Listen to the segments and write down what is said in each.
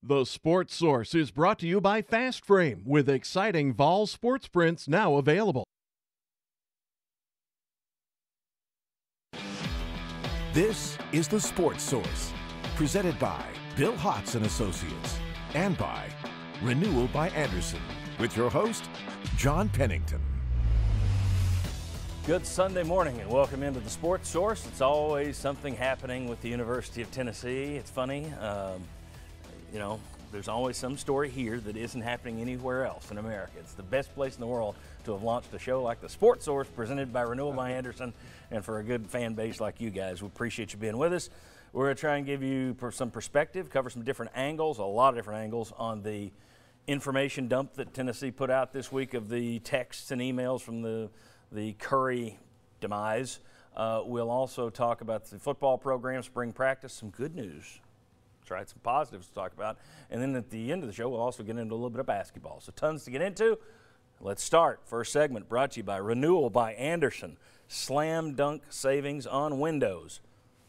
The Sports Source is brought to you by Fast Frame, with exciting Vol sports prints now available. This is The Sports Source, presented by Bill Hotz and Associates, and by Renewal by Andersen, with your host, John Pennington. Good Sunday morning and welcome into The Sports Source. It's always something happening with the University of Tennessee. It's funny. There's always some story here that isn't happening anywhere else in America. It's the best place in the world to have launched a show like The Sports Source, presented by Renewal by Andersen, and for a good fan base like you guys. We appreciate you being with us. We're going to try and give you some perspective, cover some different angles, a lot of different angles on the information dump that Tennessee put out this week of the texts and emails from the Curry demise. We'll also talk about the football program, spring practice, some good news. That's right, some positives to talk about. And then at the end of the show, we'll also get into a little bit of basketball. So tons to get into. Let's start. First segment brought to you by Renewal by Andersen. Slam dunk savings on windows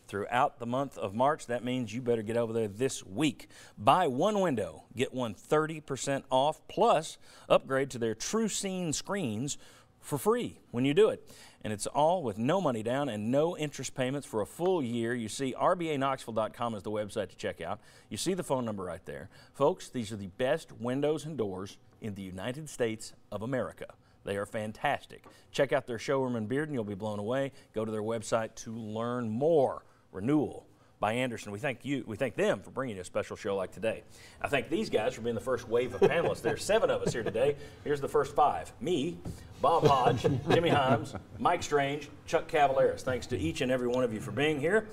throughout the month of March. That means you better get over there this week. Buy one window, get one 30% off, plus upgrade to their TrueScene screens for free when you do it. And it's all with no money down and no interest payments for a full year. You see, rbaknoxville.com is the website to check out. You see the phone number right there. Folks, these are the best windows and doors in the United States of America. They are fantastic. Check out their showroom in Bearden. You'll be blown away. Go to their website to learn more. Renewal by Andersen. We thank them for bringing you a special show like today. I thank these guys for being the first wave of panelists. There's 7 of us here today. Here's the first 5. Me, Bob Hodge, Jimmy Himes, Mike Strange, Chuck Cavaleris. Thanks to each and every one of you for being here.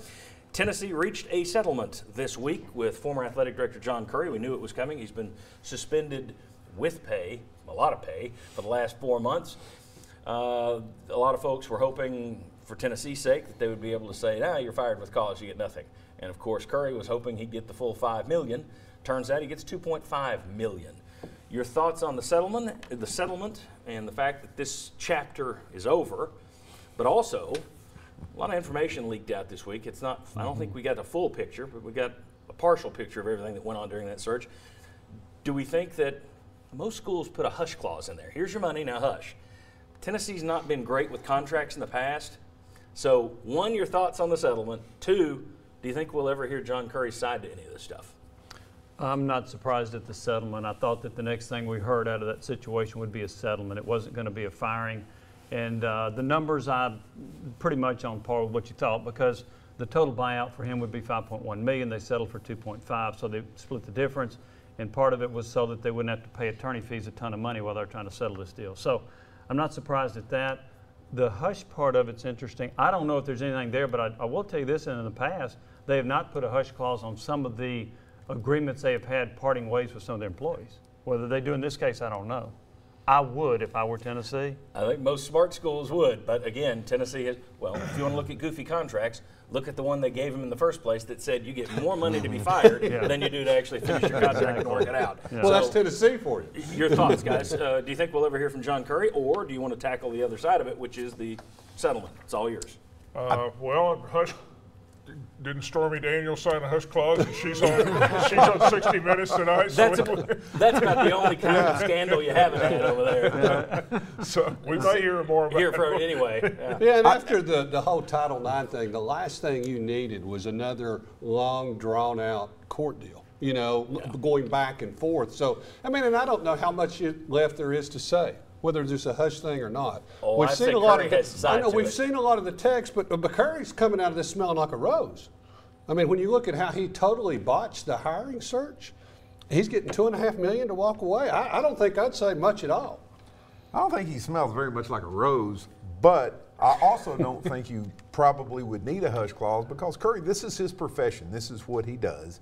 Tennessee reached a settlement this week with former athletic director John Curry. We knew it was coming. He's been suspended with pay, a lot of pay, for the last 4 months. A lot of folks were hoping, for Tennessee's sake, that they would be able to say, you're fired with cause, you get nothing. And of course, Curry was hoping he'd get the full $5 million. Turns out he gets $2.5 million. Your thoughts on the settlement and the fact that this chapter is over, but also a lot of information leaked out this week. It's not, I don't think we got a full picture, but we got a partial picture of everything that went on during that search. Do we think that most schools put a hush clause in there? Here's your money, now hush. Tennessee's not been great with contracts in the past. So, 1, your thoughts on the settlement. 2, do you think we'll ever hear John Curry's side to any of this stuff? I'm not surprised at the settlement. I thought that the next thing we heard out of that situation would be a settlement. It wasn't going to be a firing. And the numbers, I'm pretty much on par with what you thought, because the total buyout for him would be $5.1 million. They settled for $2.5, so they split the difference. And part of it was so that they wouldn't have to pay attorney fees a ton of money while they're trying to settle this deal. So I'm not surprised at that. The hush part of it's interesting. I don't know if there's anything there, but I will tell you this, in the past, they have not put a hush clause on some of the agreements they have had parting ways with some of their employees. Whether they do in this case, I don't know. I would if I were Tennessee. I think most smart schools would, but again, Tennessee has, well, if you want to look at goofy contracts, look at the one they gave him in the first place that said you get more money to be fired than you do to actually finish your contract and work it out. Yeah. Well, that's Tennessee for you. Your thoughts, guys. Do you think we'll ever hear from John Curry, or do you want to tackle the other side of it, which is the settlement? It's all yours. Didn't Stormy Daniels sign a hush clause? And she's on 60 Minutes tonight. That's about the only kind of scandal you haven't had over there. So we may hear more about it. From it anyway. Yeah, and after the whole Title IX thing, the last thing you needed was another long, drawn-out court deal, going back and forth. So, I mean, and I don't know how much left there is to say, whether there's a hush thing or not. We've seen a lot of we've seen a lot of the text, but Curry's coming out of this smelling like a rose. I mean, when you look at how he totally botched the hiring search, he's getting $2.5 million to walk away. I don't think I'd say much at all. I don't think he smells very much like a rose, but I also don't think you probably would need a hush clause, because Curry, this is his profession. This is what he does.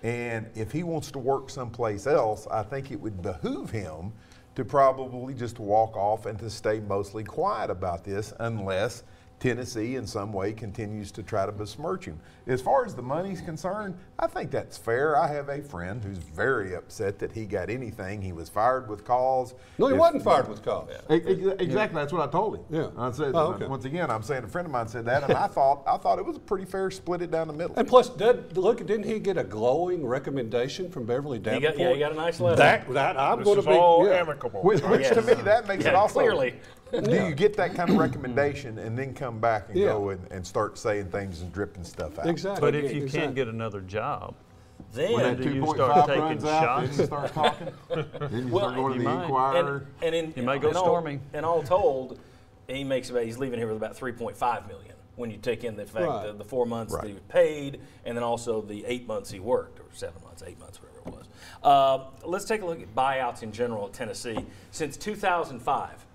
And if he wants to work someplace else, I think it would behoove him to probably just walk off and to stay mostly quiet about this, unless Tennessee in some way continues to try to besmirch him. As far as the money's concerned, I think that's fair. I have a friend who's very upset that he got anything. He was fired with cause. No, he wasn't fired with cause. Exactly, that's what I told him. Yeah. I said, okay. Once again, I'm saying a friend of mine said that, and I thought it was a pretty fair split it down the middle. And plus, didn't he get a glowing recommendation from Beverly Davenport? He got a nice letter. I'm This going to is be all yeah. amicable. Which to me, that makes it also. Clearly. Do you get that kind of recommendation and then come back and Yeah. go and start saying things and dripping stuff out? Exactly. But if you can't get another job, Then When that do you 2.5 start taking runs out, then shots? you start talking. Then you Well, start going to you the might. Inquirer. You may go storming. And all told, he's leaving here with about $3.5 million when you take in the fact Right. the 4 months that he was paid, and then also the 8 months he worked, or 7 months, 8 months, whatever it was. Let's take a look at buyouts in general at Tennessee since 2005.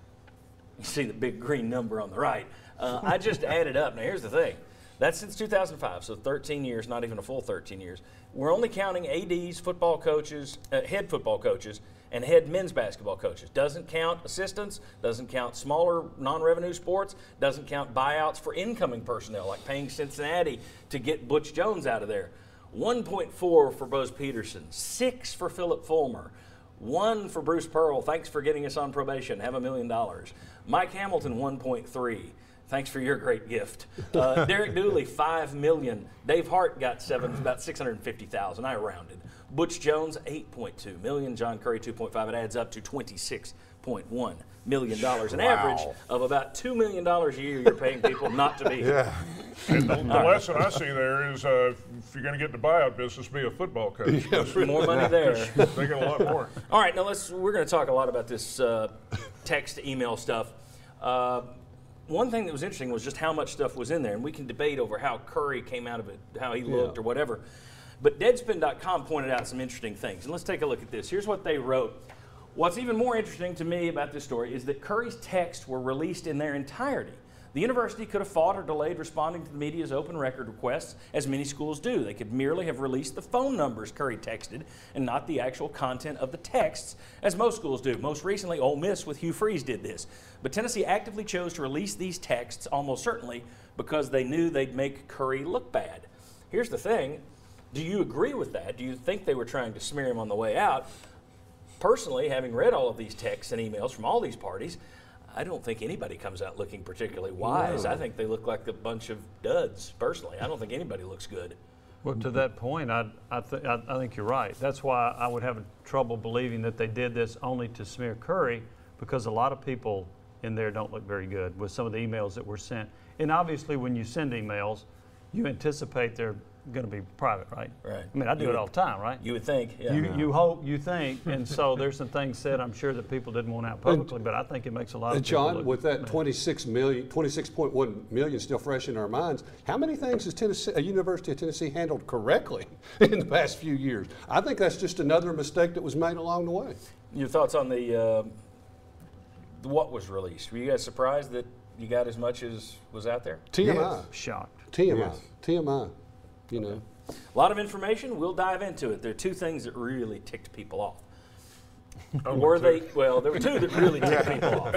You see the big green number on the right. I just added up. Now, here's the thing. That's since 2005, so 13 years, not even a full 13 years. We're only counting ADs, football coaches, head football coaches, and head men's basketball coaches. Doesn't count assistants, doesn't count smaller non-revenue sports, doesn't count buyouts for incoming personnel, like paying Cincinnati to get Butch Jones out of there. 1.4 for Bose Peterson, 6 for Philip Fulmer, 1 for Bruce Pearl. Thanks for getting us on probation. Have $1 million. Mike Hamilton, 1.3. Thanks for your great gift. Derek Dooley, $5 million. Dave Hart got about $650,000. I rounded. Butch Jones, $8.2 million. John Curry, $2.5. It adds up to $26.1 million. An average of about $2 million a year you're paying people not to be here. And the lesson I see there is if you're going to get in the buyout business, be a football coach. More money there. They get a lot more. All right, now we're going to talk a lot about this text to email stuff. One thing that was interesting was just how much stuff was in there, and we can debate over how Curry came out of it, how he looked or whatever. But Deadspin.com pointed out some interesting things, and let's take a look at this. Here's what they wrote. What's even more interesting to me about this story is that Curry's texts were released in their entirety. The university could have fought or delayed responding to the media's open record requests, as many schools do. They could merely have released the phone numbers Curry texted and not the actual content of the texts, as most schools do. Most recently, Ole Miss with Hugh Freeze did this. But Tennessee actively chose to release these texts almost certainly because they knew they'd make Curry look bad. Here's the thing. Do you agree with that? Do you think they were trying to smear him on the way out? Personally, having read all of these texts and emails from all these parties, I don't think anybody comes out looking particularly wise. No. I think they look like a bunch of duds, personally. I don't think anybody looks good. Well, to that point, I think you're right. That's why I would have trouble believing that they did this only to smear Curry, because a lot of people in there don't look very good with some of the emails that were sent. And obviously, when you send emails, you anticipate they're going to be private, right? Right. I mean, I do it all the time, right? You would think, yeah. You hope, you think, and so there's some things said I'm sure that people didn't want out publicly, but I think it makes a lot of people John, look with that bad. 26.1 million still fresh in our minds, how many things has University of Tennessee handled correctly in the past few years? I think that's just another mistake that was made along the way. Your thoughts on the what was released? Were you guys surprised that you got as much as was out there? TMI. Yes. Shocked. TMI. Yes. TMI. You know. A lot of information. We'll dive into it. There are two things that really ticked people off. Well, there were two that really ticked people off.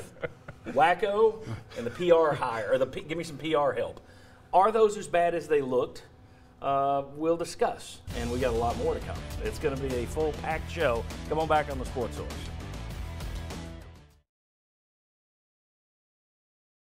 Wacko and the PR hire, or give me some PR help. Are those as bad as they looked? We'll discuss, and we got a lot more to come. It's going to be a full packed show. Come on back on the Sports Source.